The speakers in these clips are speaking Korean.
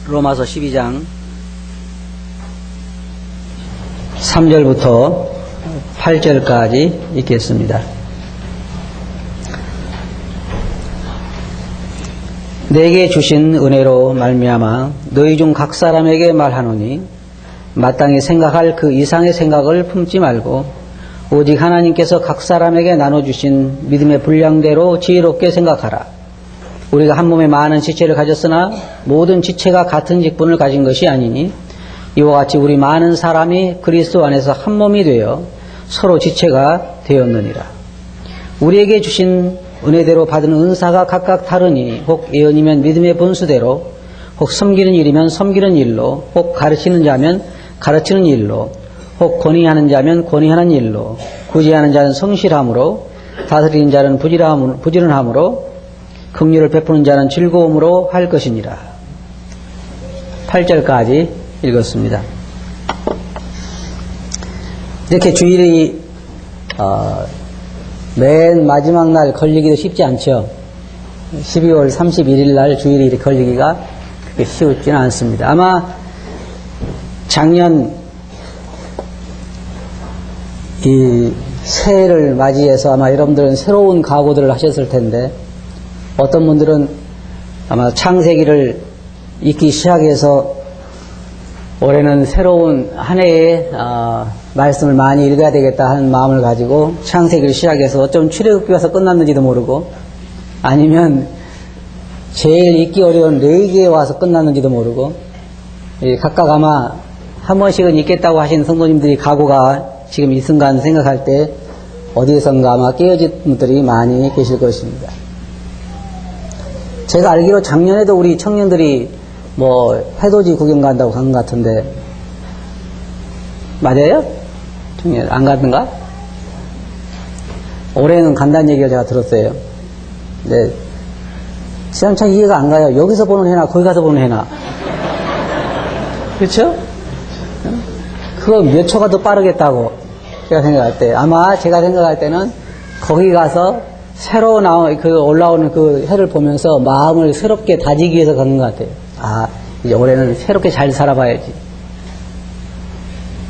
로마서 12장 3절부터 8절까지 읽겠습니다. 내게 주신 은혜로 말미암아 너희 중 각 사람에게 말하노니 마땅히 생각할 그 이상의 생각을 품지 말고 오직 하나님께서 각 사람에게 나눠주신 믿음의 분량대로 지혜롭게 생각하라. 우리가 한 몸에 많은 지체를 가졌으나 모든 지체가 같은 직분을 가진 것이 아니니 이와 같이 우리 많은 사람이 그리스도 안에서 한 몸이 되어 서로 지체가 되었느니라. 우리에게 주신 은혜대로 받은 은사가 각각 다르니 혹 예언이면 믿음의 분수대로, 혹 섬기는 일이면 섬기는 일로, 혹 가르치는 자면 가르치는 일로, 혹 권위하는 자면 권위하는 일로, 구제하는 자는 성실함으로, 다스리는 자는 부지런함으로, 긍휼을 베푸는 자는 즐거움으로 할 것이니라. 8절까지 읽었습니다. 이렇게 주일이 맨 마지막 날 걸리기도 쉽지 않죠. 12월 31일 날 주일이 이렇게 걸리기가 그렇게 쉽지는 않습니다. 아마 작년 이 새해를 맞이해서 아마 여러분들은 새로운 각오들을 하셨을 텐데, 어떤 분들은 아마 창세기를 읽기 시작해서 올해는 새로운 한 해의 말씀을 많이 읽어야 되겠다 하는 마음을 가지고 창세기를 시작해서 어쩜 출애굽기 와서 끝났는지도 모르고, 아니면 제일 읽기 어려운 레위기에 와서 끝났는지도 모르고, 각각 아마 한 번씩은 읽겠다고 하신 성도님들이 각오가 지금 이 순간 생각할 때 어디에선가 아마 깨어진 분들이 많이 계실 것입니다. 제가 알기로 작년에도 우리 청년들이 해돋이 구경 간다고 간 것 같은데, 맞아요? 청년 안 갔는가? 올해는 간다는 얘기를 제가 들었어요. 네. 참 이해가 안 가요. 여기서 보는 해나 거기 가서 보는 해나. 그렇죠? 그거 몇 초가 더 빠르겠다고 제가 생각할 때, 아마 제가 생각할 때는 거기 가서 새로 올라오는 그 해를 보면서 마음을 새롭게 다지기 위해서 가는 것 같아요. 이제 올해는 새롭게 잘 살아봐야지.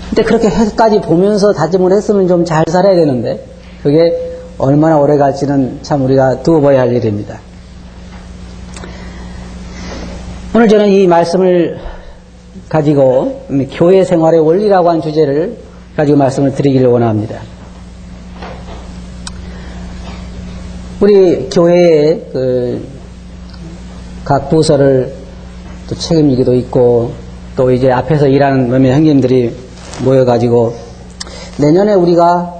근데 그렇게 해까지 보면서 다짐을 했으면 좀 잘 살아야 되는데, 그게 얼마나 오래 갈지는 참 우리가 두고 봐야 할 일입니다. 오늘 저는 이 말씀을 가지고 교회 생활의 원리라고 하는 주제를 가지고 말씀을 드리기를 원합니다. 우리 교회의 각 부서를 또 책임지기도 있고, 또 이제 앞에서 일하는 몇몇 형님들이 모여가지고 내년에 우리가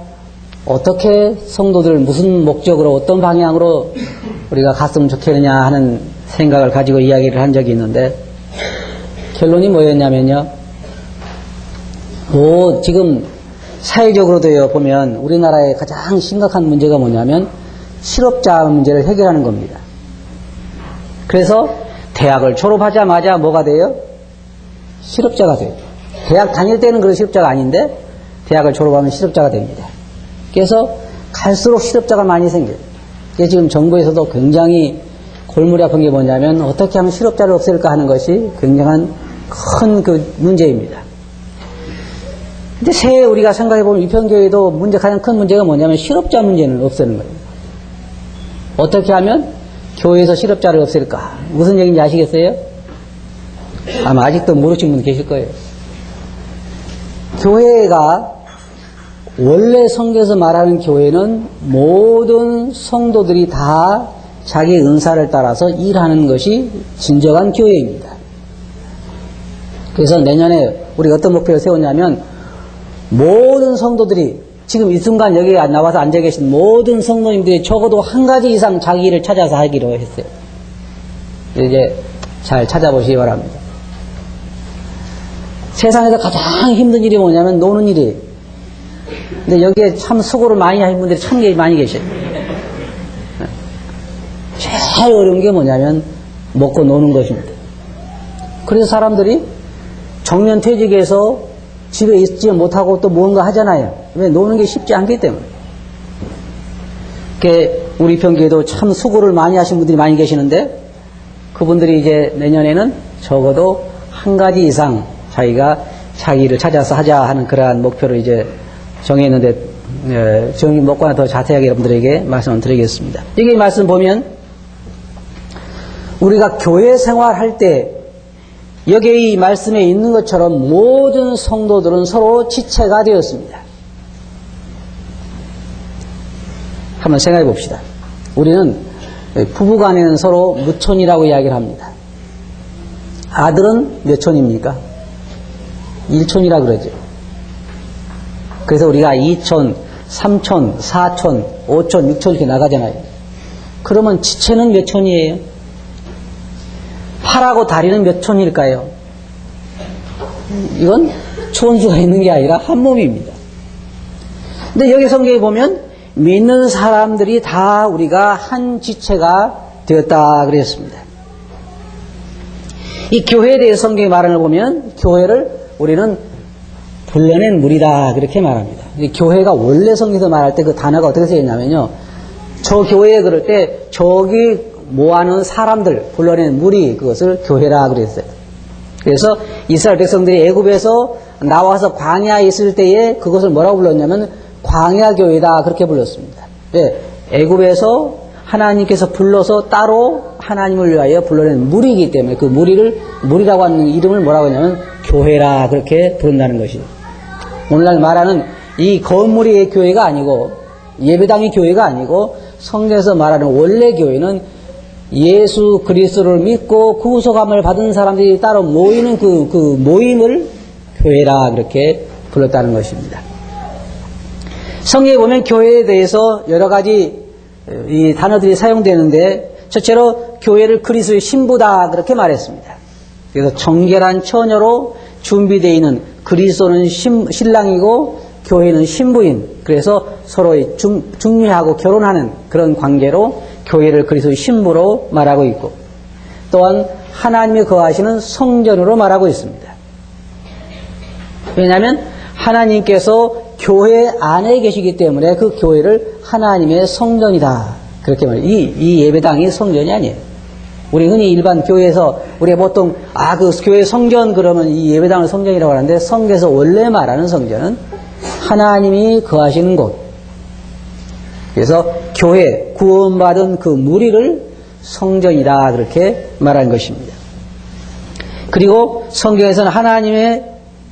어떻게 성도들 무슨 목적으로 어떤 방향으로 우리가 갔으면 좋겠느냐 하는 생각을 가지고 이야기를 한 적이 있는데, 결론이 뭐였냐면요, 지금 사회적으로도 보면 우리나라의 가장 심각한 문제가 뭐냐면 실업자 문제를 해결하는 겁니다. 그래서 대학을 졸업하자마자 뭐가 돼요? 실업자가 돼요. 대학 다닐 때는 그런 실업자가 아닌데 대학을 졸업하면 실업자가 됩니다. 그래서 갈수록 실업자가 많이 생겨요. 그래서 지금 정부에서도 굉장히 골머리 아픈 게 뭐냐면 어떻게 하면 실업자를 없앨까 하는 것이 굉장한 큰 문제입니다. 근데 새해 우리가 생각해보면 위편교회도 가장 큰 문제가 뭐냐면 실업자 문제는 없애는 거예요. 어떻게 하면 교회에서 실업자를 없앨까? 무슨 얘기인지 아시겠어요? 아마 아직도 모르시는 분 계실 거예요. 교회가 원래 성경에서 말하는 교회는 모든 성도들이 다 자기 은사를 따라서 일하는 것이 진정한 교회입니다. 그래서 내년에 우리가 어떤 목표를 세웠냐면, 모든 성도들이 지금 이 순간 여기 나와서 앉아 계신 모든 성도님들이 적어도 한 가지 이상 자기 일을 찾아서 하기로 했어요. 이제 잘 찾아보시기 바랍니다. 세상에서 가장 힘든 일이 뭐냐면 노는 일이에요. 근데 여기에 참 수고를 많이 하신 분들이 참 많이 계셔요. 제일 어려운 게 뭐냐면 먹고 노는 것입니다. 그래서 사람들이 정년퇴직해서 집에 있지 못하고 또 뭔가 하잖아요. 왜? 노는 게 쉽지 않기 때문에. 우리 편교에도 참 수고를 많이 하신 분들이 많이 계시는데, 그분들이 이제 내년에는 적어도 한 가지 이상 자기가 자기를 찾아서 하자 하는 그러한 목표를 이제 정했는데, 정의 먹거나 더 자세하게 여러분들에게 말씀을 드리겠습니다. 여기 말씀 보면, 우리가 교회 생활할 때, 여기 이 말씀에 있는 것처럼 모든 성도들은 서로 지체가 되었습니다. 한번 생각해 봅시다. 우리는 부부간에는 서로 무촌이라고 이야기를 합니다. 아들은 몇 촌입니까? 1촌이라 그러죠. 그래서 우리가 2촌, 3촌, 4촌, 5촌, 6촌 이렇게 나가잖아요. 그러면 지체는 몇 촌이에요? 팔하고 다리는 몇 촌일까요? 이건 촌수가 있는 게 아니라 한 몸입니다. 근데 여기 성경에 보면 믿는 사람들이 다 우리가 한 지체가 되었다 그랬습니다. 이 교회에 대해서 성경의 말을 보면 교회를 우리는 불러낸 무리다 그렇게 말합니다. 교회가 원래 성경에서 말할 때 그 단어가 어떻게 쓰였냐면요. 저 교회에 그럴 때 저기 모아놓은 사람들 불러낸 무리 그것을 교회라 그랬어요. 그래서 이스라엘 백성들이 애굽에서 나와서 광야에 있을 때에 그것을 뭐라고 불렀냐면 광야교회다 그렇게 불렀습니다. 네, 애굽에서 하나님께서 불러서 따로 하나님을 위하여 불러낸 무리이기 때문에 그 무리라고 하는 이름을 뭐라고 하냐면 교회라 그렇게 부른다는 것이죠. 오늘날 말하는 이 건물의 교회가 아니고 예배당의 교회가 아니고 성경에서 말하는 원래 교회는 예수 그리스도를 믿고 구속함을 받은 사람들이 따로 모이는 그 모임을 교회라 그렇게 불렀다는 것입니다. 성경에 보면 교회에 대해서 여러 가지 이 단어들이 사용되는데 첫째로 교회를 그리스도의 신부다 그렇게 말했습니다. 그래서 정결한 처녀로 준비되어 있는 그리스도는 신랑이고 교회는 신부인 그래서 서로 중매하고 결혼하는 그런 관계로 교회를 그리스도의 신부로 말하고 있고 또한 하나님이 거하시는 성전으로 말하고 있습니다. 왜냐하면 하나님께서 교회 안에 계시기 때문에 그 교회를 하나님의 성전이다 그렇게 말해요. 이 예배당이 성전이 아니에요. 우리 흔히 일반 교회에서 우리가 보통 그 교회 성전 그러면 이 예배당을 성전이라고 하는데 성경에서 원래 말하는 성전은 하나님이 거하시는 곳. 그래서 교회 구원받은 그 무리를 성전이다 그렇게 말하는 것입니다. 그리고 성경에서는 하나님의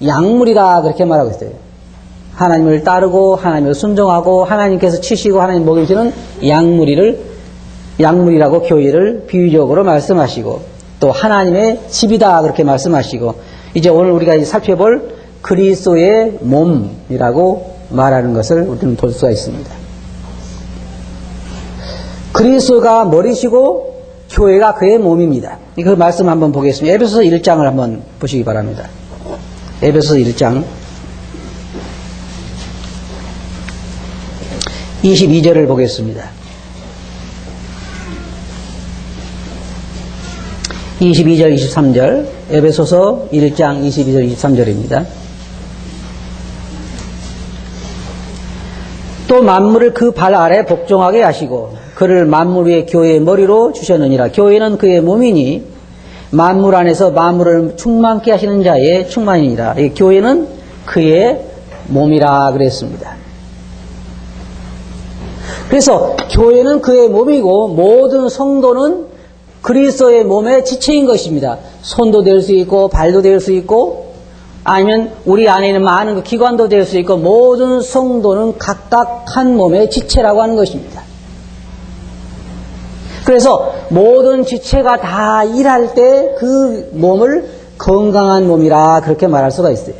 양물이다 그렇게 말하고 있어요. 하나님을 따르고 하나님을 순종하고 하나님께서 치시고 하나님 먹이시는 양물이라고 교회를 비유적으로 말씀하시고 또 하나님의 집이다 그렇게 말씀하시고 이제 오늘 우리가 살펴볼 그리스도의 몸이라고 말하는 것을 우리는 볼 수가 있습니다. 그리스도가 머리시고 교회가 그의 몸입니다. 그 말씀 한번 보겠습니다. 에베소서 1장을 한번 보시기 바랍니다. 에베소서 1장 22절을 보겠습니다. 22절 23절 에베소서 1장 22절 23절입니다. 또 만물을 그 발 아래 복종하게 하시고 그를 만물 위에 교회의 머리로 주셨느니라. 교회는 그의 몸이니 만물 안에서 만물을 충만케 하시는 자의 충만이니라. 이 교회는 그의 몸이라 그랬습니다. 그래서 교회는 그의 몸이고 모든 성도는 그리스도의 몸의 지체인 것입니다. 손도 될 수 있고 발도 될 수 있고 아니면 우리 안에 있는 많은 그 기관도 될 수 있고 모든 성도는 각각 한 몸의 지체라고 하는 것입니다. 그래서 모든 지체가 다 일할 때 그 몸을 건강한 몸이라 그렇게 말할 수가 있어요.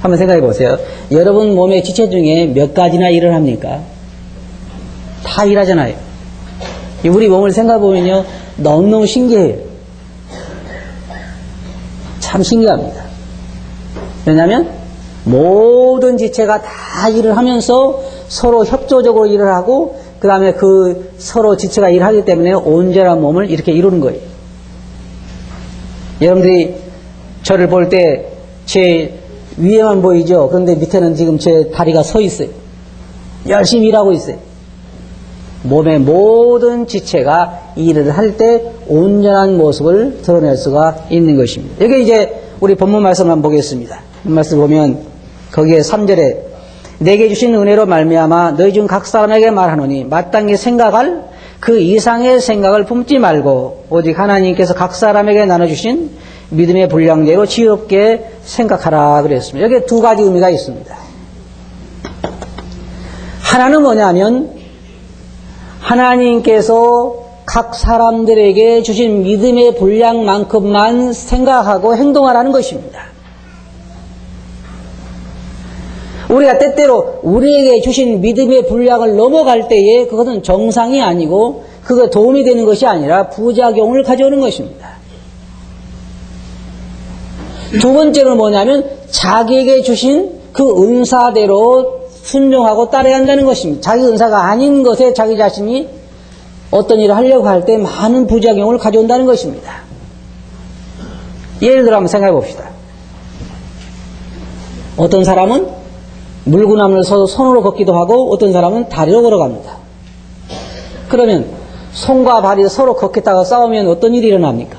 한번 생각해 보세요. 여러분 몸의 지체 중에 몇 가지나 일을 합니까? 다 일하잖아요. 우리 몸을 생각해 보면요. 너무너무 신기해요. 참 신기합니다. 왜냐하면 모든 지체가 다 일을 하면서 서로 협조적으로 일을 하고 그 다음에 그 서로 지체가 일하기 때문에 온전한 몸을 이렇게 이루는 거예요. 여러분들이 저를 볼 때 제 위에만 보이죠? 그런데 밑에는 지금 제 다리가 서 있어요. 열심히 일하고 있어요. 몸의 모든 지체가 일을 할 때 온전한 모습을 드러낼 수가 있는 것입니다. 여기 이제 우리 본문 말씀을 한번 보겠습니다. 본문 말씀 보면 거기에 3절에 내게 주신 은혜로 말미암아 너희 중 각 사람에게 말하노니 마땅히 생각할 그 이상의 생각을 품지 말고 오직 하나님께서 각 사람에게 나눠주신 믿음의 분량대로 지혜롭게 생각하라 그랬습니다. 여기에 두 가지 의미가 있습니다. 하나는 뭐냐면 하나님께서 각 사람들에게 주신 믿음의 분량만큼만 생각하고 행동하라는 것입니다. 우리가 때때로 우리에게 주신 믿음의 분량을 넘어갈 때에 그것은 정상이 아니고 그거 도움이 되는 것이 아니라 부작용을 가져오는 것입니다. 두 번째는 뭐냐면 자기에게 주신 그 은사대로 순종하고 따라야 한다는 것입니다. 자기 은사가 아닌 것에 자기 자신이 어떤 일을 하려고 할 때 많은 부작용을 가져온다는 것입니다. 예를 들어 한번 생각해 봅시다. 어떤 사람은 물구나무를 손으로 걷기도 하고 어떤 사람은 다리로 걸어갑니다. 그러면 손과 발이 서로 걷겠다가 싸우면 어떤 일이 일어납니까?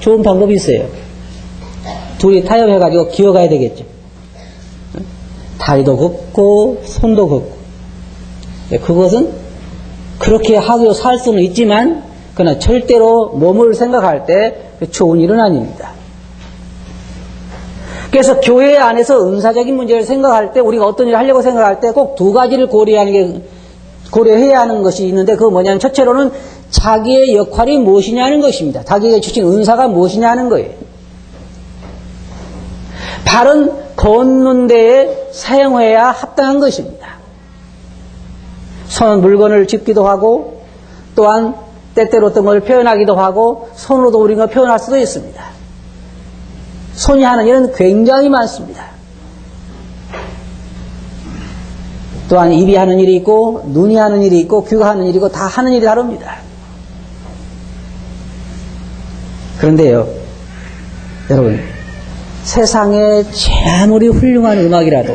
좋은 방법이 있어요. 둘이 타협해가지고 기어가야 되겠죠. 다리도 걷고 손도 걷고. 그것은 그렇게 하고 살 수는 있지만 그러나 절대로 몸을 생각할 때 좋은 일은 아닙니다. 그래서 교회 안에서 은사적인 문제를 생각할 때 우리가 어떤 일을 하려고 생각할 때 꼭 두 가지를 고려해야 하는 것이 있는데 그거 뭐냐면 첫째로는 자기의 역할이 무엇이냐는 것입니다. 자기에게 주신 은사가 무엇이냐는 거예요. 발은 걷는 데에 사용해야 합당한 것입니다. 손은 물건을 짚기도 하고 또한 때때로 어떤 걸 표현하기도 하고 손으로도 우리가 표현할 수도 있습니다. 손이 하는 일은 굉장히 많습니다. 또한 입이 하는 일이 있고 눈이 하는 일이 있고 귀가 하는 일이고 다 하는 일이 다릅니다. 그런데요, 여러분, 세상에 제 아무리 훌륭한 음악이라도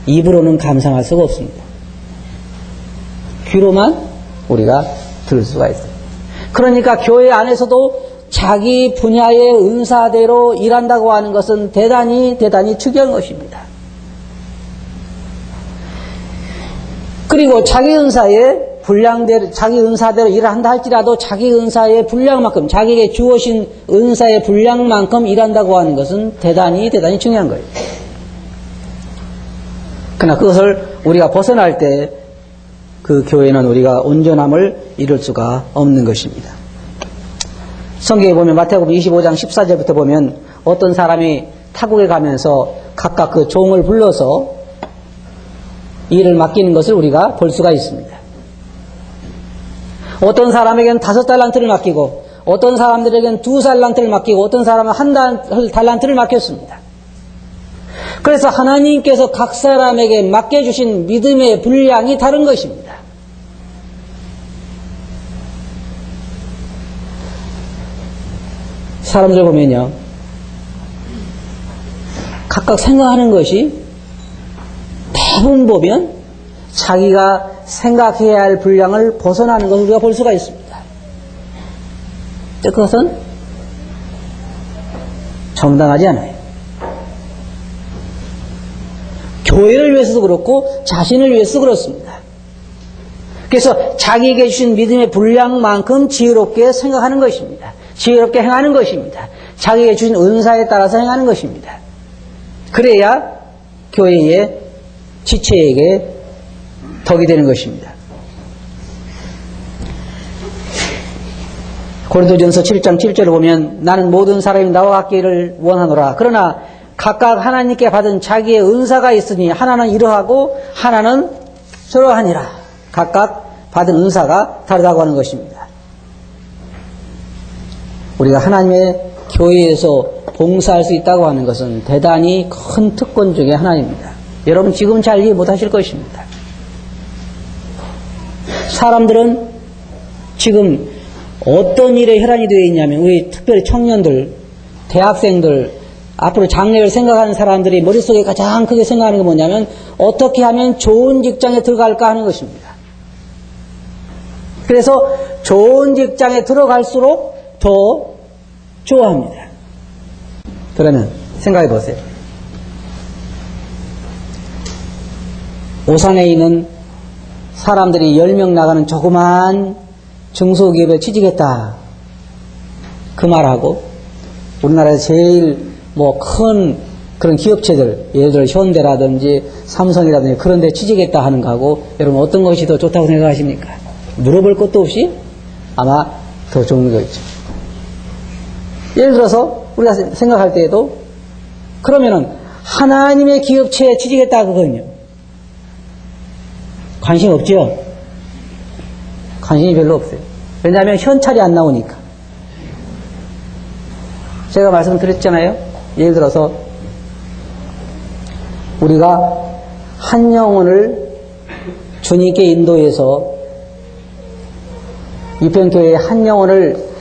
입으로는 감상할 수가 없습니다. 귀로만 우리가 들을 수가 있어요. 그러니까 교회 안에서도 자기 분야의 은사대로 일한다고 하는 것은 대단히 특이한 것입니다. 그리고 자기 은사의 분량대로, 자기 은사대로 일을 한다 할지라도 자기 은사의 분량만큼, 자기에게 주어진 은사의 분량만큼 일한다고 하는 것은 대단히 중요한 거예요. 그러나 그것을 우리가 벗어날 때 그 교회는 우리가 온전함을 이룰 수가 없는 것입니다. 성경에 보면 마태복음 25장 14절부터 보면 어떤 사람이 타국에 가면서 각각 그 종을 불러서 일을 맡기는 것을 우리가 볼 수가 있습니다. 어떤 사람에게는 5달란트를 맡기고 어떤 사람들에게는 2달란트를 맡기고 어떤 사람은 1달란트를 맡겼습니다. 그래서 하나님께서 각 사람에게 맡겨주신 믿음의 분량이 다른 것입니다. 사람들 보면요, 각각 생각하는 것이 대부분 보면 자기가 생각해야 할 분량을 벗어나는 것을 우리가 볼 수가 있습니다. 그것은 정당하지 않아요. 교회를 위해서도 그렇고 자신을 위해서도 그렇습니다. 그래서 자기에게 주신 믿음의 분량만큼 지혜롭게 생각하는 것입니다. 지혜롭게 행하는 것입니다. 자기에게 주신 은사에 따라서 행하는 것입니다. 그래야 교회의 지체에게 덕이 되는 것입니다. 고린도전서 7장 7절을 보면 나는 모든 사람이 나와 같기를 원하노라. 그러나 각각 하나님께 받은 자기의 은사가 있으니 하나는 이러하고 하나는 저러하니라. 각각 받은 은사가 다르다고 하는 것입니다. 우리가 하나님의 교회에서 봉사할 수 있다고 하는 것은 대단히 큰 특권 중에 하나입니다. 여러분 지금 잘 이해 못하실 것입니다. 사람들은 지금 어떤 일에 혈안이 되어 있냐면 우리 특별히 청년들, 대학생들, 앞으로 장래를 생각하는 사람들이 머릿속에 가장 크게 생각하는 게 뭐냐면 어떻게 하면 좋은 직장에 들어갈까 하는 것입니다. 그래서 좋은 직장에 들어갈수록 더 좋아합니다. 그러면 생각해 보세요. 오산에 있는 사람들이 10명 나가는 조그만 중소기업에 취직했다. 그 말하고 우리나라에서 제일 큰 그런 기업체들, 예를 들어 현대라든지 삼성이라든지 그런 데 취직했다 하는 거하고 여러분 어떤 것이 더 좋다고 생각하십니까? 물어볼 것도 없이 아마 더 좋은 거겠죠. 예를 들어서 우리가 생각할 때에도 그러면은 하나님의 기업체에 취직했다 그거는요. 관심 없죠? 관심이 별로 없어요. 왜냐하면 현찰이 안 나오니까. 제가 말씀드렸잖아요. 예를 들어서 우리가 한 영혼을 주님께 인도해서 유평교회에 한 영혼을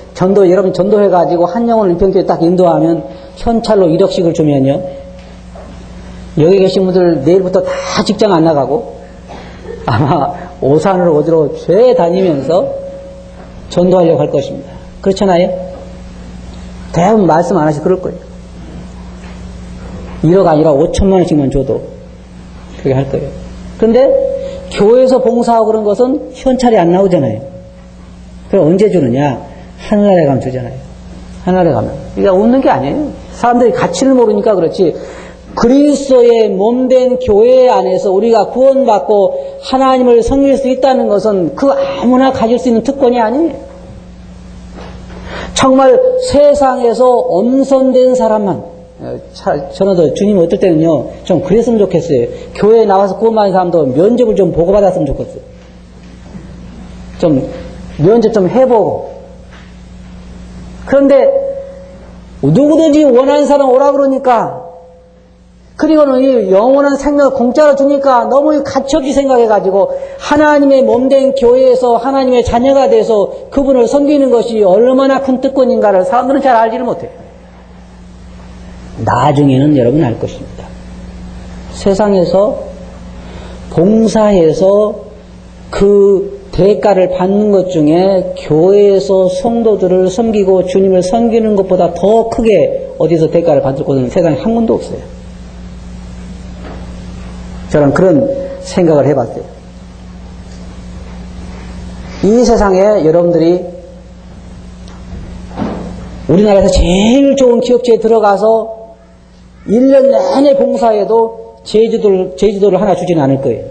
여러분 전도해가지고 한 영혼을 유평교회에 딱 인도하면 현찰로 1억씩을 주면요. 여기 계신 분들 내일부터 다 직장 안 나가고 아마 오산으로 어디로 죄 다니면서 전도하려고 할 것입니다. 그렇잖아요? 대부분 말씀 안 하시 그럴 거예요. 1억 아니라 5천만 원씩만 줘도 그렇게 할 거예요. 그런데 교회에서 봉사하고 그런 것은 현찰이 안 나오잖아요. 그럼 언제 주느냐? 하늘나라에 가면 주잖아요. 하늘나라에 가면. 그러니까 없는 게 아니에요. 사람들이 가치를 모르니까 그렇지. 그리스도의 몸된 교회 안에서 우리가 구원받고 하나님을 섬길 수 있다는 것은 그 아무나 가질 수 있는 특권이 아니에요. 정말 세상에서 엄선된 사람만, 저는 주님 어떨 때는요 좀 그랬으면 좋겠어요. 교회에 나와서 구원받은 사람도 면접을 좀 보고 받았으면 좋겠어요. 좀 면접 좀 해보고. 그런데 누구든지 원하는 사람 오라 그러니까, 그리고는 이 영원한 생명을 공짜로 주니까 너무 가치없이 생각해가지고 하나님의 몸된 교회에서 하나님의 자녀가 돼서 그분을 섬기는 것이 얼마나 큰 특권인가를 사람들은 잘 알지를 못해요. 나중에는 여러분 알 것입니다. 세상에서 봉사해서 그 대가를 받는 것 중에 교회에서 성도들을 섬기고 주님을 섬기는 것보다 더 크게 어디서 대가를 받을 곳은 세상에 한 군도 없어요. 저는 그런 생각을 해봤어요. 이 세상에 여러분들이 우리나라에서 제일 좋은 기업체에 들어가서 1년 내내 봉사해도 제주도를 하나 주지는 않을 거예요.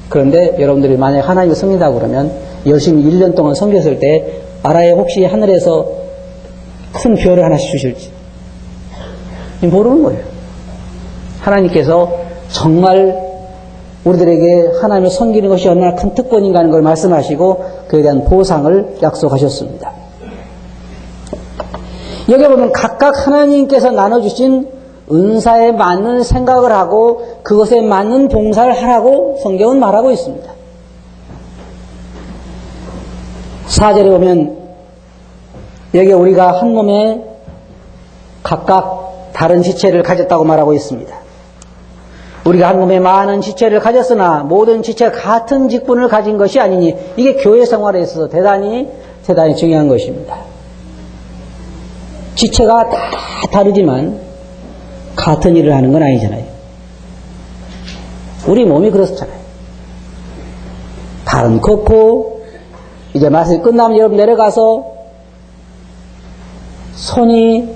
그런데 여러분들이 만약에 하나님을 섬긴다고 그러면 열심히 1년 동안 섬겼을 때 알아요? 혹시 하늘에서 큰 별을 하나씩 주실지. 모르는 거예요. 하나님께서 정말 우리들에게 하나님을 섬기는 것이 얼마나 큰 특권인가 하는 걸 말씀하시고 그에 대한 보상을 약속하셨습니다. 여기 보면 각각 하나님께서 나눠주신 은사에 맞는 생각을 하고 그것에 맞는 봉사를 하라고 성경은 말하고 있습니다. 4절에 보면 여기 우리가 한 몸에 각각 다른 지체를 가졌다고 말하고 있습니다. 우리가 한 몸에 많은 지체를 가졌으나 모든 지체가 같은 직분을 가진 것이 아니니, 이게 교회 생활에 있어서 대단히 중요한 것입니다. 지체가 다 다르지만 같은 일을 하는 건 아니잖아요. 우리 몸이 그렇잖아요. 발은 걷고, 이제 말씀이 끝나면 여러분 내려가서 손이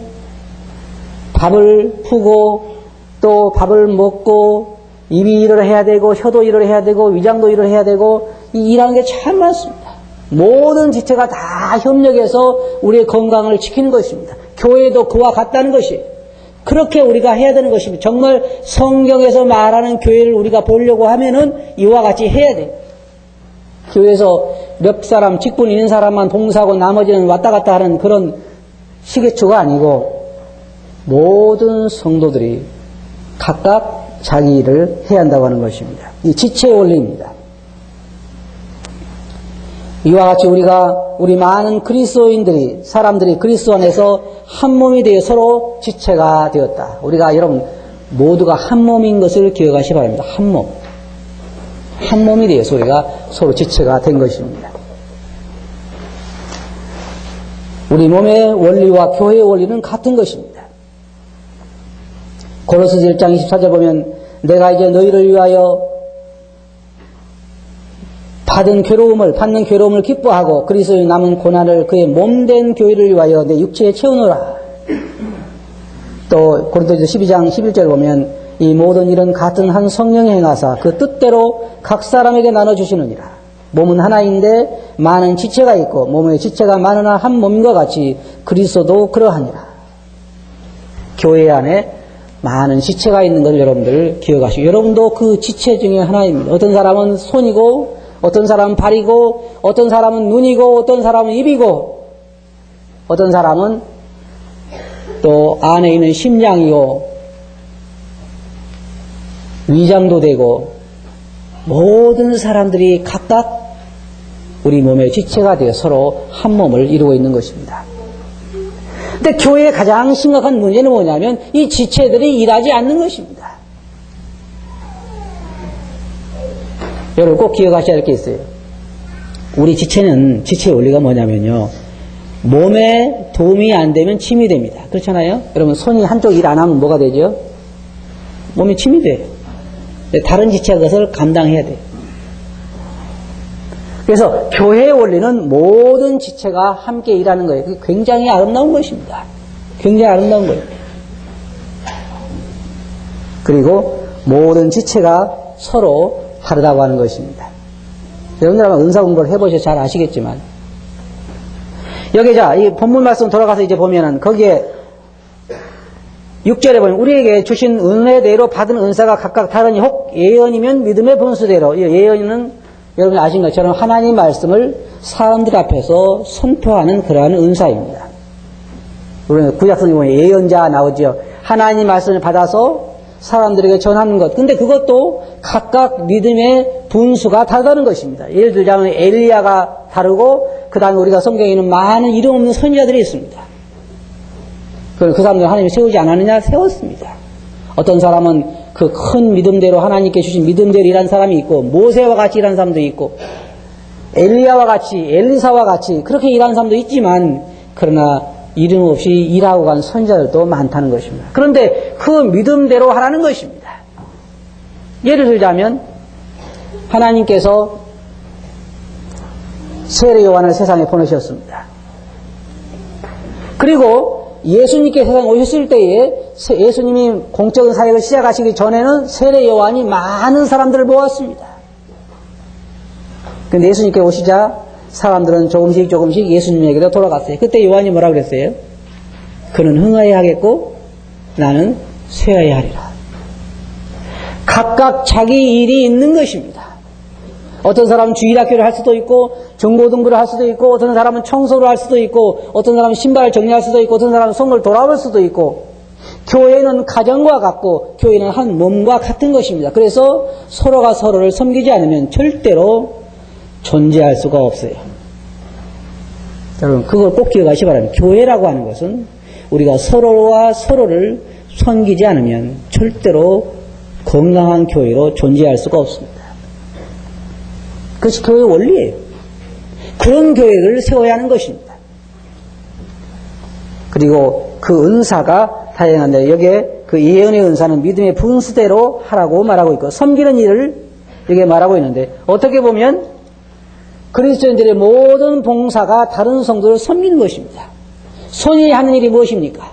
밥을 푸고 또 밥을 먹고 입이 일을 해야 되고 혀도 일을 해야 되고 위장도 일을 해야 되고 이 일하는 게 참 많습니다. 모든 지체가 다 협력해서 우리의 건강을 지키는 것입니다. 교회도 그와 같다는 것이에요. 그렇게 우리가 해야 되는 것입니다. 정말 성경에서 말하는 교회를 우리가 보려고 하면은 이와 같이 해야 돼요. 교회에서 몇 사람, 직분 있는 사람만 봉사하고 나머지는 왔다 갔다 하는 그런 시계추가 아니고 모든 성도들이 각각 자기 일을 해야 한다고 하는 것입니다. 이 지체의 원리입니다. 이와 같이 우리가 우리 많은 그리스도인들이, 사람들이 그리스도 안에서 한 몸이 되어 서로 지체가 되었다. 우리가 여러분 모두가 한 몸인 것을 기억하시기 바랍니다. 한 몸. 한 몸이 되어서 우리가 서로 지체가 된 것입니다. 우리 몸의 원리와 교회의 원리는 같은 것입니다. 고로새서 1장 24절 보면 내가 이제 너희를 위하여 받는 괴로움을 기뻐하고 그리스도의 남은 고난을 그의 몸된 교회를 위하여 내 육체에 채우노라. 또 고린도서 12장 11절 보면 이 모든 일은 같은 한 성령이 행하사 그 뜻대로 각 사람에게 나눠주시느니라. 몸은 하나인데 많은 지체가 있고 몸의 지체가 많으나 한 몸과 같이 그리스도도 그러하니라. 교회 안에 많은 지체가 있는 것을 여러분들 기억하시고 여러분도 그 지체 중에 하나입니다. 어떤 사람은 손이고 어떤 사람은 발이고 어떤 사람은 눈이고 어떤 사람은 입이고 어떤 사람은 또 안에 있는 심장이고 위장도 되고 모든 사람들이 각각 우리 몸의 지체가 되어 서로 한 몸을 이루고 있는 것입니다. 근데 교회의 가장 심각한 문제는 뭐냐면 이 지체들이 일하지 않는 것입니다. 여러분 꼭 기억하셔야 할 게 있어요. 우리 지체의 원리가 뭐냐면요. 몸에 도움이 안 되면 침이 됩니다. 그렇잖아요? 여러분 손이 한쪽 일 안 하면 뭐가 되죠? 몸에 침이 돼요. 다른 지체가 그것을 감당해야 돼요. 그래서 교회의 원리는 모든 지체가 함께 일하는 거예요. 그게 굉장히 아름다운 것입니다. 굉장히 아름다운 거예요. 그리고 모든 지체가 서로 다르다고 하는 것입니다. 여러분들 아마 은사 공부를 해보셔서 잘 아시겠지만 여기 이 본문 말씀 돌아가서 이제 보면은 거기에 6절에 보면 우리에게 주신 은혜대로 받은 은사가 각각 다르니 혹 예언이면 믿음의 분수대로 예언은 여러분이 아신 것처럼 하나님 말씀을 사람들 앞에서 선포하는 그러한 은사입니다. 우리는 구약성경에 보면 예언자 나오죠. 하나님 말씀을 받아서 사람들에게 전하는 것. 근데 그것도 각각 믿음의 분수가 다르다는 것입니다. 예를 들자면 엘리야가 다르고 그 다음에 우리가 성경에 있는 많은 이름 없는 선지자들이 있습니다. 그 사람들 하나님이 세우지 않았느냐? 세웠습니다. 어떤 사람은 그 큰 믿음대로 하나님께 주신 믿음대로 일한 사람이 있고 모세와 같이 일한 사람도 있고 엘리야와 같이 엘리사와 같이 그렇게 일한 사람도 있지만 그러나 이름 없이 일하고 간 선지자들도 많다는 것입니다. 그런데 그 믿음대로 하라는 것입니다. 예를 들자면 하나님께서 세례 요한을 세상에 보내셨습니다. 그리고 예수님께 세상에 오셨을 때에 예수님이 공적인 사역을 시작하시기 전에는 세례 요한이 많은 사람들을 모았습니다. 그런데 예수님께 오시자 사람들은 조금씩 예수님에게로 돌아갔어요. 그때 요한이 뭐라고 그랬어요? 그는 흥하여야 하겠고 나는 쇠하여야 하리라. 각각 자기 일이 있는 것입니다. 어떤 사람은 주일학교를 할 수도 있고 중고등부를 할 수도 있고 어떤 사람은 청소를 할 수도 있고 어떤 사람은 신발을 정리할 수도 있고 어떤 사람은 성을 돌아볼 수도 있고 교회는 가정과 같고 교회는 한 몸과 같은 것입니다. 그래서 서로가 서로를 섬기지 않으면 절대로 존재할 수가 없어요. 여러분 그걸 꼭 기억하시기 바랍니다. 교회라고 하는 것은 우리가 서로와 서로를 섬기지 않으면 절대로 건강한 교회로 존재할 수가 없습니다. 그것이 교회의 원리예요. 그런 교회를 세워야 하는 것입니다. 그리고 그 은사가 다양한데 여기에 그 예언의 은사는 믿음의 분수대로 하라고 말하고 있고 섬기는 일을 여기에 말하고 있는데 어떻게 보면 그리스도인들의 모든 봉사가 다른 성도를 섬기는 것입니다. 손이 하는 일이 무엇입니까?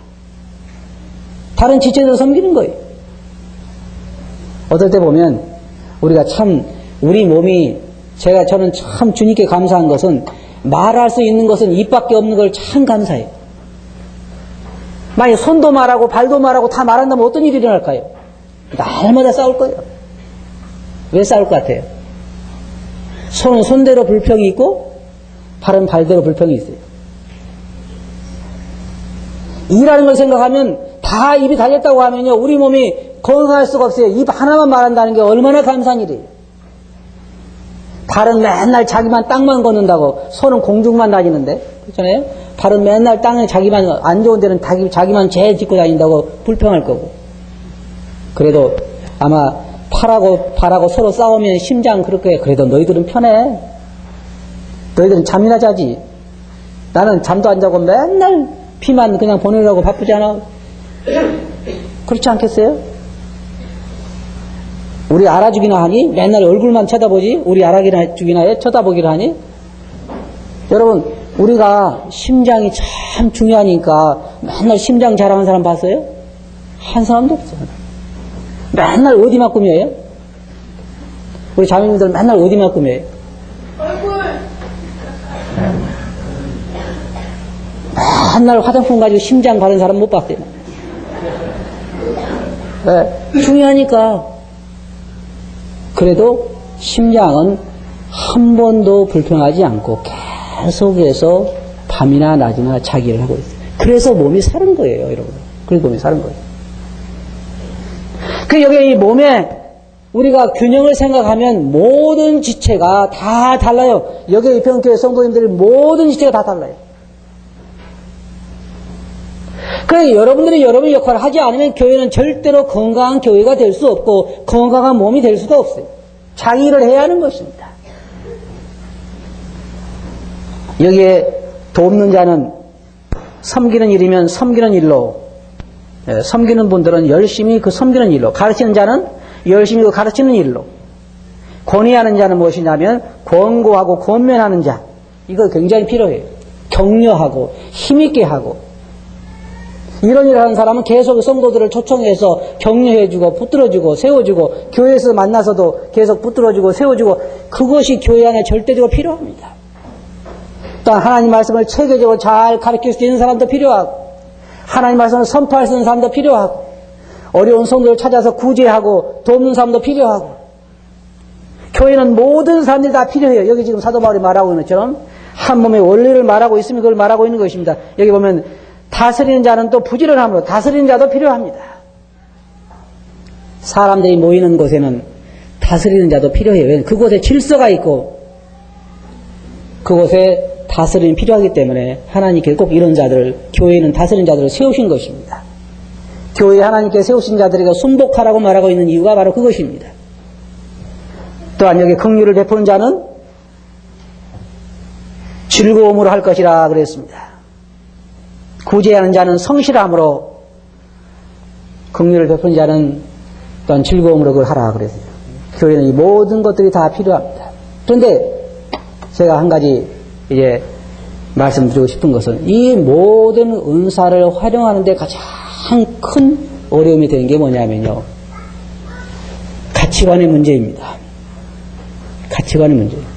다른 지체들을 섬기는 거예요. 어떨 때 보면 우리가 참 우리 몸이 저는 참 주님께 감사한 것은 말할 수 있는 것은 입밖에 없는 걸 참 감사해요. 만약 손도 말하고 발도 말하고 다 말한다면 어떤 일이 일어날까요? 날마다 싸울 거예요. 왜 싸울 것 같아요? 손은 손대로 불평이 있고 발은 발대로 불평이 있어요. 일하는 걸 생각하면 다 입이 달렸다고 하면요 우리 몸이 건강할 수가 없어요. 입 하나만 말한다는 게 얼마나 감사한 일이에요. 발은 맨날 자기만 땅만 걷는다고 손은 공중만 다니는데 그렇잖아요. 발은 맨날 땅에 자기만 안 좋은 데는 자기만 죄 짓고 다닌다고 불평할 거고 그래도 아마 팔하고 발하고 서로 싸우면 심장 그럴 거예요. 그래도 너희들은 편해. 너희들은 잠이나 자지. 나는 잠도 안 자고 맨날 피만 그냥 보내려고 바쁘잖아. 그렇지 않겠어요? 우리 알아주기나 하니? 맨날 얼굴만 쳐다보지? 우리 알아주기나 해? 쳐다보기를 하니? 여러분, 우리가 심장이 참 중요하니까 맨날 심장 자랑하는 사람 봤어요? 한 사람도 없어요. 맨날 어디만큼이에요? 우리 자매님들 맨날 어디만큼이에요? 얼굴. 맨날 화장품 가지고 심장 바른 사람 못 봤어요. 네, 중요하니까. 그래도 심장은 한 번도 불평하지 않고 계속해서 밤이나 낮이나 자기를 하고 있어요. 그래서 몸이 사는 거예요, 여러분. 그래서 몸이 사는 거예요. 그 여기 이 몸에 우리가 균형을 생각하면 모든 지체가 다 달라요. 여기 이평교회 성도님들 모든 지체가 다 달라요. 그래서 여러분들이 여러분의 역할을 하지 않으면 교회는 절대로 건강한 교회가 될 수 없고 건강한 몸이 될 수도 없어요. 자기 일을 해야 하는 것입니다. 여기에 돕는 자는 섬기는 일이면 섬기는 일로, 섬기는 분들은 열심히 그 섬기는 일로, 가르치는 자는 열심히 그 가르치는 일로, 권위하는 자는 무엇이냐면 권고하고 권면하는 자. 이거 굉장히 필요해요. 격려하고 힘있게 하고 이런 일을 하는 사람은 계속 성도들을 초청해서 격려해주고 붙들어주고 세워주고 교회에서 만나서도 계속 붙들어주고 세워주고 그것이 교회 안에 절대적으로 필요합니다. 또 하나님 말씀을 체계적으로 잘 가르칠 수 있는 사람도 필요하고 하나님 말씀을 선포할 수 있는 사람도 필요하고 어려운 성도를 찾아서 구제하고 돕는 사람도 필요하고 교회는 모든 사람들이 다 필요해요. 여기 지금 사도 바울이 말하고 있는 것처럼 한 몸의 원리를 말하고 있으면 그걸 말하고 있는 것입니다. 여기 보면 다스리는 자는 또 부지런함으로 다스리는 자도 필요합니다. 사람들이 모이는 곳에는 다스리는 자도 필요해요. 그곳에 질서가 있고 그곳에 다스림이 필요하기 때문에 하나님께 꼭 이런 자들을 교회는 다스리는 자들을 세우신 것입니다. 교회에 하나님께 세우신 자들에게 순복하라고 말하고 있는 이유가 바로 그것입니다. 또한 여기 긍휼을 베푸는 자는 즐거움으로 할 것이라 그랬습니다. 구제하는 자는 성실함으로 긍휼을 베푸는 자는 또한 즐거움으로 그걸 하라 그랬어요. 교회는 이 모든 것들이 다 필요합니다. 그런데 제가 한 가지 이제 말씀드리고 싶은 것은 이 모든 은사를 활용하는 데 가장 큰 어려움이 되는 게 뭐냐면요. 가치관의 문제입니다. 가치관의 문제예요.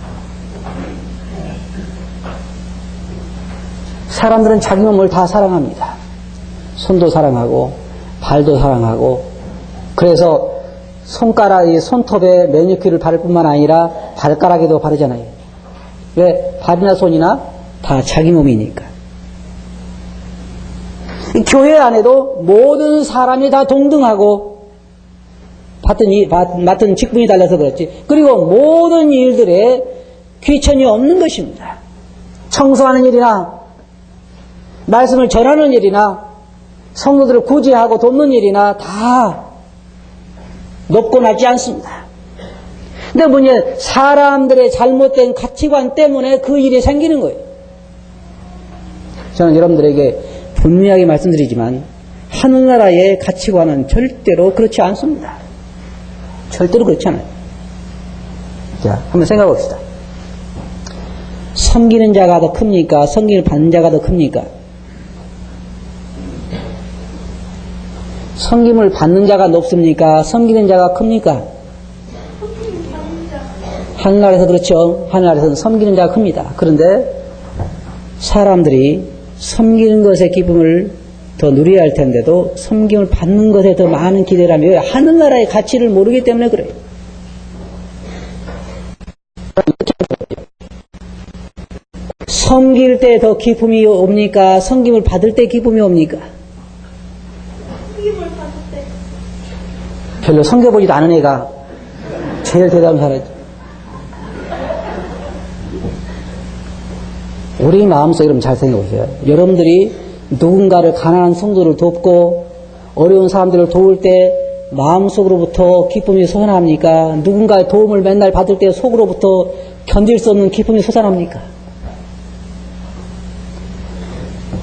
사람들은 자기 몸을 다 사랑합니다. 손도 사랑하고 발도 사랑하고 그래서 손톱에 매니큐어를 바를 뿐만 아니라 발가락에도 바르잖아요. 왜? 발이나 손이나 다 자기 몸이니까. 교회 안에도 모든 사람이 다 동등하고 맡은 직분이 달라서 그렇지. 그리고 모든 일들에 귀천이 없는 것입니다. 청소하는 일이나 말씀을 전하는 일이나 성도들을 구제하고 돕는 일이나 다 높고 낮지 않습니다. 근데 뭐냐, 사람들의 잘못된 가치관 때문에 그 일이 생기는 거예요. 저는 여러분들에게 분명하게 말씀드리지만 하늘나라의 가치관은 절대로 그렇지 않습니다. 절대로 그렇지 않아요. 자, 한번 생각해 봅시다. 섬기는 자가 더 큽니까? 섬기를 받는 자가 더 큽니까? 섬김을 받는 자가 높습니까? 섬기는 자가 큽니까? 하늘나라에서 그렇죠. 하늘나라에서는 섬기는 자가 큽니다. 그런데 사람들이 섬기는 것의 기쁨을 더 누려야 할 텐데도 섬김을 받는 것에 더 많은 기대를 하며 왜? 하늘나라의 가치를 모르기 때문에 그래요. 섬길 때 더 기쁨이 옵니까? 섬김을 받을 때 기쁨이 옵니까? 별로 섬겨보지도 않은 애가 제일 대단한 사람이죠. 우리 마음속에 여러분 잘 생각해보세요. 여러분들이 누군가를 가난한 성도를 돕고 어려운 사람들을 도울 때 마음속으로부터 기쁨이 솟아납니까? 누군가의 도움을 맨날 받을 때 속으로부터 견딜 수 없는 기쁨이 솟아납니까?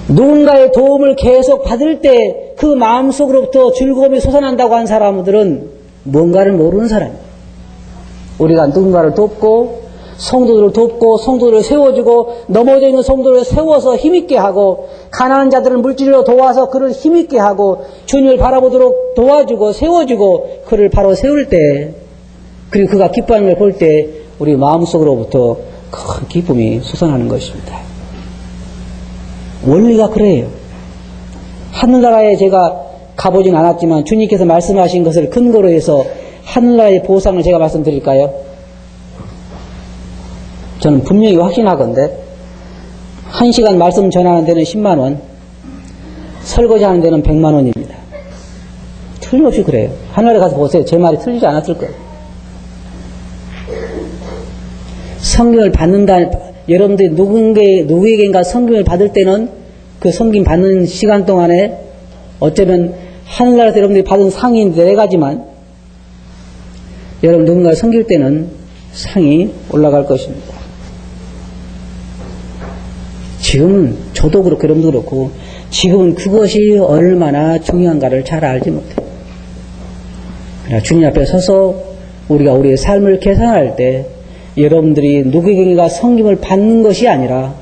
누군가의 도움을 계속 받을 때 그 마음속으로부터 즐거움이 솟아난다고 한 사람들은 뭔가를 모르는 사람이에요. 우리가 누군가를 돕고 성도들을 돕고 성도들을 세워주고 넘어져 있는 성도들을 세워서 힘있게 하고 가난한 자들을 물질로 도와서 그를 힘있게 하고 주님을 바라보도록 도와주고 세워주고 그를 바로 세울 때 그리고 그가 기뻐하는 걸 볼 때 우리 마음속으로부터 큰 기쁨이 솟아나는 것입니다. 원리가 그래요. 하늘나라에 제가 가보진 않았지만 주님께서 말씀하신 것을 근거로 해서 하늘나라의 보상을 제가 말씀드릴까요? 저는 분명히 확신하건대 1시간 말씀 전하는 데는 10만 원, 설거지 하는 데는 100만 원입니다. 틀림없이 그래요. 하늘에 가서 보세요. 제 말이 틀리지 않았을 거예요. 성경을 받는다, 여러분들이 누구에게인가 성경을 받을 때는 그 성경 받는 시간 동안에 어쩌면 하늘나라에서 여러분들이 받은 상이 4가지만 여러분 누군가를 섬길 때는 상이 올라갈 것입니다. 지금은 저도 그렇고 여러분도 그렇고 지금은 그것이 얼마나 중요한가를 잘 알지 못해요. 주님 앞에 서서 우리가 우리의 삶을 계산할 때 여러분들이 누구에게인가 섬김을 받는 것이 아니라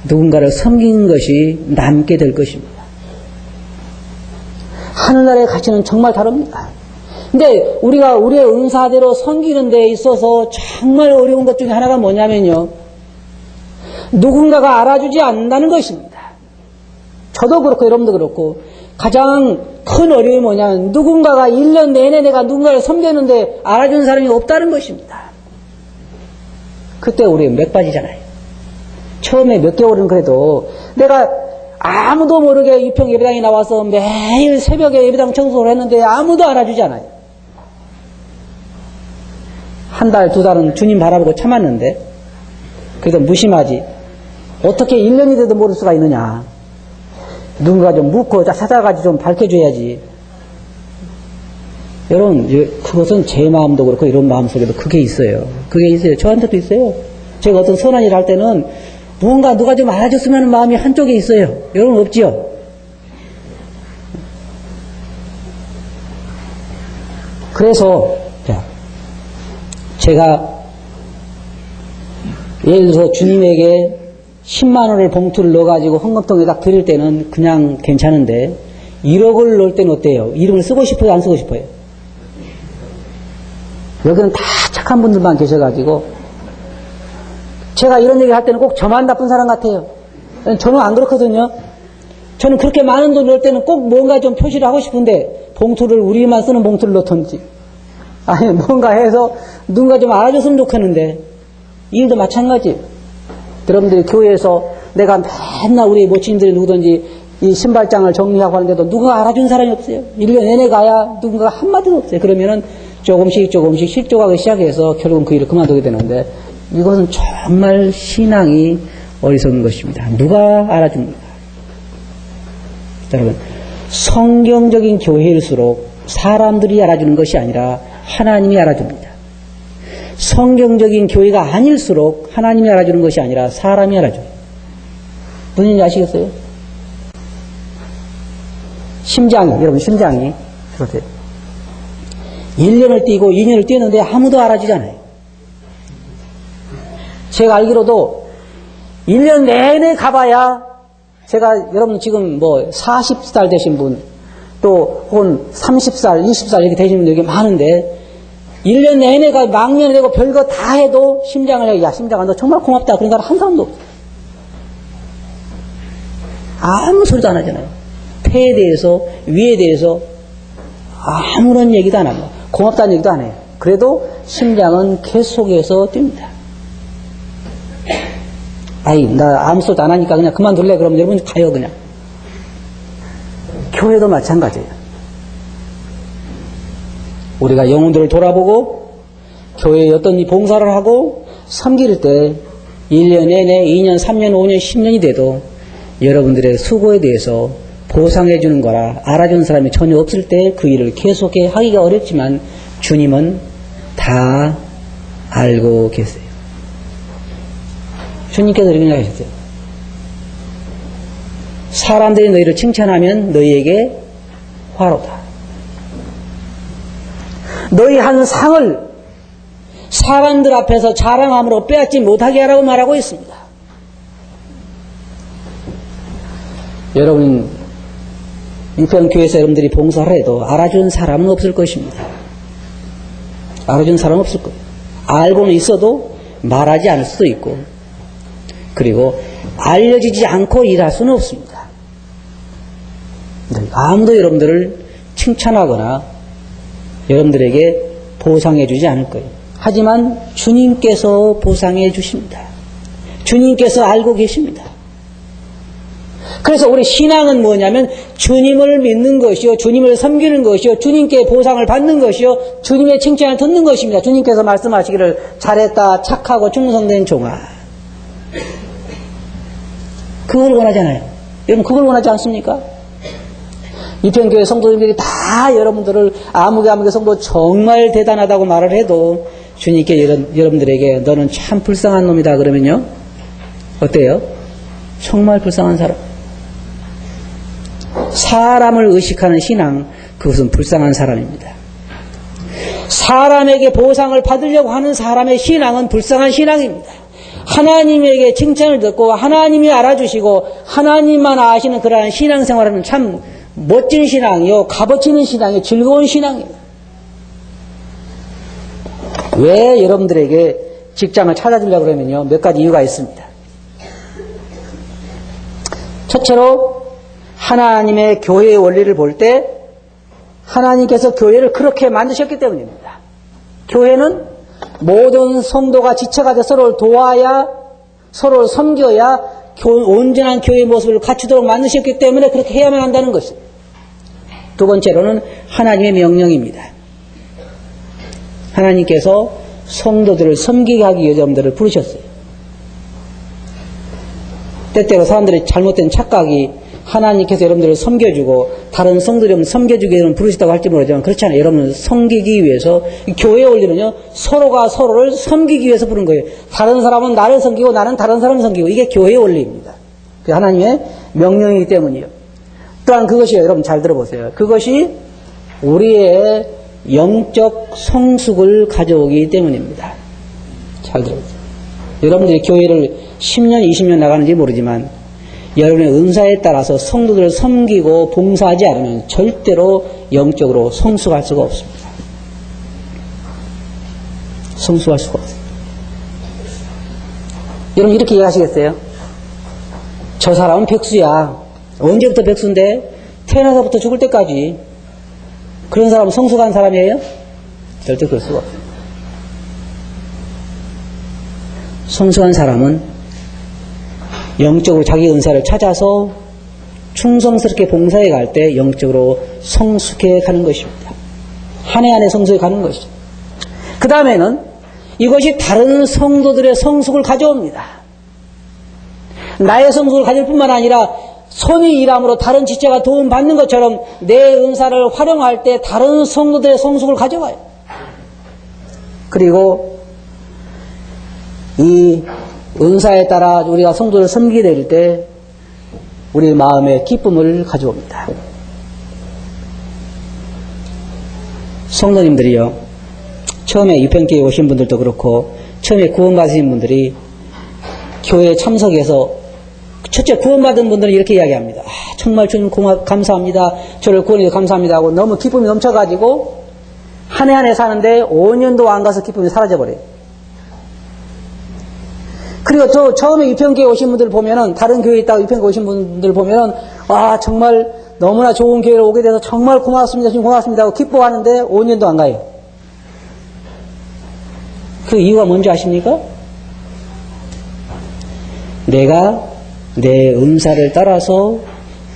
누군가를 섬기는 것이 남게 될 것입니다. 하늘나라의 가치는 정말 다릅니다. 근데 우리가 우리의 은사대로 섬기는 데 있어서 정말 어려운 것 중에 하나가 뭐냐면요. 누군가가 알아주지 않는다는 것입니다. 저도 그렇고 여러분도 그렇고 가장 큰 어려움이 뭐냐면 누군가가 1년 내내 내가 누군가를 섬겼는데 알아주는 사람이 없다는 것입니다. 그때 우리 맥 빠지잖아요. 처음에 몇 개월은 그래도 내가 아무도 모르게 유평 예배당에 나와서 매일 새벽에 예배당 청소를 했는데 아무도 알아주지 않아요. 한 달, 2달은 주님 바라보고 참았는데 그래도 무심하지. 어떻게 1년이 돼도 모를 수가 있느냐. 누군가 좀 묻고 찾아가지 좀 밝혀줘야지. 여러분, 그것은 제 마음도 그렇고 이런 마음속에도 그게 있어요. 그게 있어요. 저한테도 있어요. 제가 어떤 선한 일을 할 때는 뭔가 누가 좀 알아줬으면 하는 마음이 한쪽에 있어요. 여러분 없지요? 그래서 제가 예를 들어서 주님에게 10만 원을 봉투를 넣어가지고 헌금통에 딱 드릴 때는 그냥 괜찮은데 1억을 넣을 때는 어때요? 이름을 쓰고 싶어요? 안 쓰고 싶어요? 여기는 다 착한 분들만 계셔가지고 제가 이런 얘기 할 때는 꼭 저만 나쁜 사람 같아요. 저는 안 그렇거든요. 저는 그렇게 많은 돈 넣을 때는 꼭 뭔가 좀 표시를 하고 싶은데 봉투를 우리만 쓰는 봉투를 넣던지 아니 뭔가 해서 누군가 좀 알아줬으면 좋겠는데 일도 마찬가지. 여러분들이 교회에서 내가 맨날 우리 모친들이 누구든지 이 신발장을 정리하고 하는데도 누가 알아준 사람이 없어요. 1년 내내 가야 누군가 한마디도 없어요. 그러면은 조금씩 실족하기 시작해서 결국은 그 일을 그만두게 되는데 이것은 정말 신앙이 어리석은 것입니다. 누가 알아줍니까? 여러분, 성경적인 교회일수록 사람들이 알아주는 것이 아니라 하나님이 알아줍니다. 성경적인 교회가 아닐수록 하나님이 알아주는 것이 아니라 사람이 알아줘요. 무슨 얘기인지 아시겠어요? 여러분 심장이 그렇대요. 1년을 뛰고 2년을 뛰었는데 아무도 알아주잖아요. 제가 알기로도 1년 내내 가봐야 제가 여러분 지금 뭐 40살 되신 분 또 혹은 30살, 20살 이렇게 되신 분들 되게 많은데 1년 내내 가 망년이 되고 별거 다 해도 심장을 야 심장아 너 정말 고맙다 그런 사람 한 사람도 없어요. 아무 소리도 안 하잖아요. 폐에 대해서 위에 대해서 아무런 얘기도 안 합니다. 고맙다는 얘기도 안 해요. 그래도 심장은 계속해서 뜁니다. 아이, 나 아무 소리도 안 하니까 그냥 그만둘래. 그러면 여러분 가요, 그냥. 교회도 마찬가지예요. 우리가 영혼들을 돌아보고, 교회에 어떤 이 봉사를 하고, 섬길 때, 1년 내내 2년, 3년, 5년, 10년이 돼도 여러분들의 수고에 대해서 보상해 주는 거라 알아주는 사람이 전혀 없을 때 그 일을 계속해 하기가 어렵지만 주님은 다 알고 계세요. 주님께서 이렇게 하셨어요. 사람들이 너희를 칭찬하면 너희에게 화로다. 너희 한 상을 사람들 앞에서 자랑함으로 빼앗지 못하게 하라고 말하고 있습니다. 여러분, 유평교회에서 여러분들이 봉사를 해도 알아주는 사람은 없을 것입니다. 알아주는 사람은 없을 거예요. 알고는 있어도 말하지 않을 수도 있고, 그리고 알려지지 않고 일할 수는 없습니다. 아무도 여러분들을 칭찬하거나 여러분들에게 보상해 주지 않을 거예요. 하지만 주님께서 보상해 주십니다. 주님께서 알고 계십니다. 그래서 우리 신앙은 뭐냐면 주님을 믿는 것이요, 주님을 섬기는 것이요, 주님께 보상을 받는 것이요, 주님의 칭찬을 듣는 것입니다. 주님께서 말씀하시기를 잘했다, 착하고 충성된 종아. 그걸 원하잖아요. 여러분 그걸 원하지 않습니까? 이평교회 성도님들이 다 여러분들을 아무개 성도 정말 대단하다고 말을 해도 주님께 여러분들에게 너는 참 불쌍한 놈이다 그러면요, 어때요? 정말 불쌍한 사람. 사람을 의식하는 신앙, 그것은 불쌍한 사람입니다. 사람에게 보상을 받으려고 하는 사람의 신앙은 불쌍한 신앙입니다. 하나님에게 칭찬을 듣고 하나님이 알아주시고 하나님만 아시는 그러한 신앙생활은 참 멋진 신앙이요, 값어치 있는 신앙이요, 즐거운 신앙이에요. 왜 여러분들에게 직장을 찾아주려고 그러면요, 몇 가지 이유가 있습니다. 첫째로 하나님의 교회의 원리를 볼 때 하나님께서 교회를 그렇게 만드셨기 때문입니다. 교회는 모든 성도가 지체가 돼 서로를 도와야, 서로를 섬겨야 온전한 교회의 모습을 갖추도록 만드셨기 때문에 그렇게 해야만 한다는 것입니다. 두 번째로는 하나님의 명령입니다. 하나님께서 성도들을 섬기게 하기 위해 여러분들을 부르셨어요. 때때로 사람들의 잘못된 착각이 하나님께서 여러분들을 섬겨주고 다른 성도들을 여러분 섬겨주기 위해 부르셨다고 할지 모르지만 그렇지 않아요. 여러분을 섬기기 위해서, 교회 원리는요, 서로가 서로를 섬기기 위해서 부른 거예요. 다른 사람은 나를 섬기고 나는 다른 사람을 섬기고, 이게 교회 원리입니다. 하나님의 명령이기 때문이에요. 또한 그것이요, 여러분 잘 들어보세요. 그것이 우리의 영적 성숙을 가져오기 때문입니다. 잘 들어보세요. 여러분들이 교회를 10년, 20년 나가는지 모르지만 여러분의 은사에 따라서 성도들을 섬기고 봉사하지 않으면 절대로 영적으로 성숙할 수가 없습니다. 성숙할 수가 없어요. 여러분 이렇게 이해하시겠어요? 저 사람은 백수야. 언제부터 백수인데? 태어나서부터 죽을 때까지. 그런 사람은 성숙한 사람이에요? 절대 그럴 수가 없어요. 성숙한 사람은 영적으로 자기 은사를 찾아서 충성스럽게 봉사해 갈 때 영적으로 성숙해 가는 것입니다. 한 해 한 해 성숙해 가는 것이죠. 그 다음에는 이것이 다른 성도들의 성숙을 가져옵니다. 나의 성숙을 가질 뿐만 아니라 선의 일함으로 다른 지체가 도움받는 것처럼 내 은사를 활용할 때 다른 성도들의 성숙을 가져와요. 그리고 이 은사에 따라 우리가 성도를 섬기게 될 때 우리 마음에 기쁨을 가져옵니다. 성도님들이요, 처음에 유평교회에 오신 분들도 그렇고 처음에 구원받으신 분들이 교회에 참석해서 첫째 구원받은 분들은 이렇게 이야기합니다. 정말 주님 감사합니다. 저를 구원해서 감사합니다 하고 너무 기쁨이 넘쳐가지고 한 해 한 해 사는데 5년도 안 가서 기쁨이 사라져버려요. 그리고 또 처음에 유평교회 오신 분들 보면은, 다른 교회에 있다가 유평교회 오신 분들 보면은, 정말 너무나 좋은 교회를 오게 돼서 정말 고맙습니다. 주님 고맙습니다 하고 기뻐하는데 5년도 안 가요. 그 이유가 뭔지 아십니까? 내가 내 은사를 따라서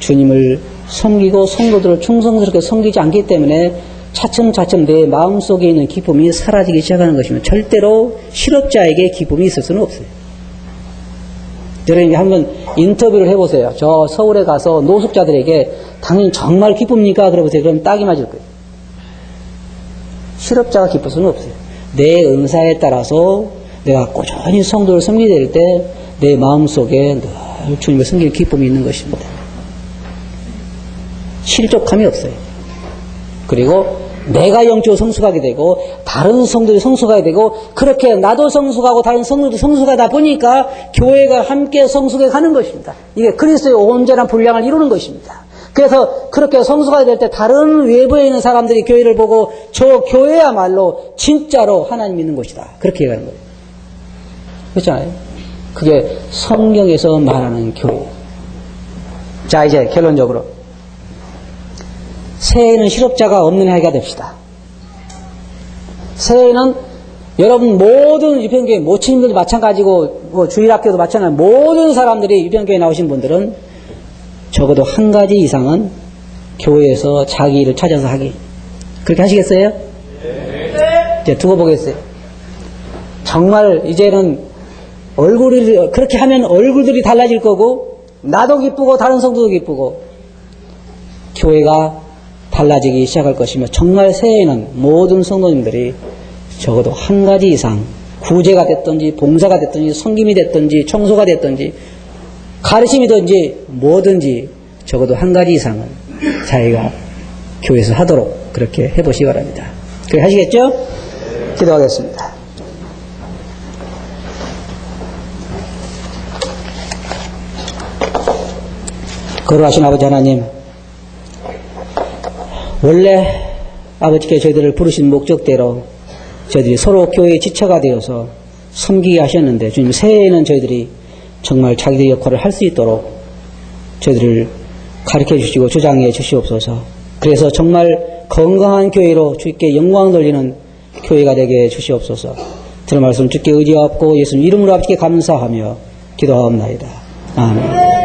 주님을 섬기고 성도들을 충성스럽게 섬기지 않기 때문에 차츰차츰 내 마음속에 있는 기쁨이 사라지기 시작하는 것이면 절대로 실업자에게 기쁨이 있을 수는 없어요. 여러분이 한번 인터뷰를 해보세요. 저 서울에 가서 노숙자들에게 당연히 정말 기쁩니까? 그러보세요. 그럼 딱이 맞을 거예요. 실업자가 기쁠 수는 없어요. 내 은사에 따라서 내가 꾸준히 성도를 섬기게 될 때 내 마음속에 늘 주님을 섬기는 기쁨이 있는 것입니다. 실족함이 없어요. 그리고 내가 영적으로 성숙하게 되고 다른 성도들이 성숙하게 되고 그렇게 나도 성숙하고 다른 성도도 성숙하다 보니까 교회가 함께 성숙해 가는 것입니다. 이게 그리스도의 온전한 분량을 이루는 것입니다. 그래서 그렇게 성숙하게 될 때 다른 외부에 있는 사람들이 교회를 보고 저 교회야말로 진짜로 하나님 믿는 곳이다. 그렇게 얘기하는 거예요. 그렇잖아요. 그게 성경에서 말하는 교회. 자, 이제 결론적으로 새해에는 실업자가 없는 해가 됩시다. 새해에는 여러분 모든 유평교회 모친님들도 마찬가지고 뭐 주일학교도 마찬가지고 모든 사람들이 유평교회에 나오신 분들은 적어도 한 가지 이상은 교회에서 자기 일을 찾아서 하기. 그렇게 하시겠어요? 네. 이제 두고 보겠어요. 정말 이제는 얼굴이 그렇게 하면 얼굴들이 달라질 거고 나도 기쁘고 다른 성도도 기쁘고 교회가 달라지기 시작할 것이며 정말 새해에는 모든 성도님들이 적어도 한 가지 이상 구제가 됐든지 봉사가 됐든지 섬김이 됐든지 청소가 됐든지 가르침이든지 뭐든지 적어도 한 가지 이상은 자기가 교회에서 하도록 그렇게 해보시기 바랍니다. 그렇게 하시겠죠? 기도하겠습니다. 거룩하신 아버지 하나님, 원래 아버지께서 저희들을 부르신 목적대로 저희들이 서로 교회의 지체가 되어서 섬기게 하셨는데 주님 새해에는 저희들이 정말 자기들의 역할을 할 수 있도록 저희들을 가르쳐 주시고 조장해 주시옵소서. 그래서 정말 건강한 교회로 주께 영광 돌리는 교회가 되게 주시옵소서. 들은 말씀 주께 의지하옵고 예수님 이름으로 아버지께 감사하며 기도하옵나이다. 아멘.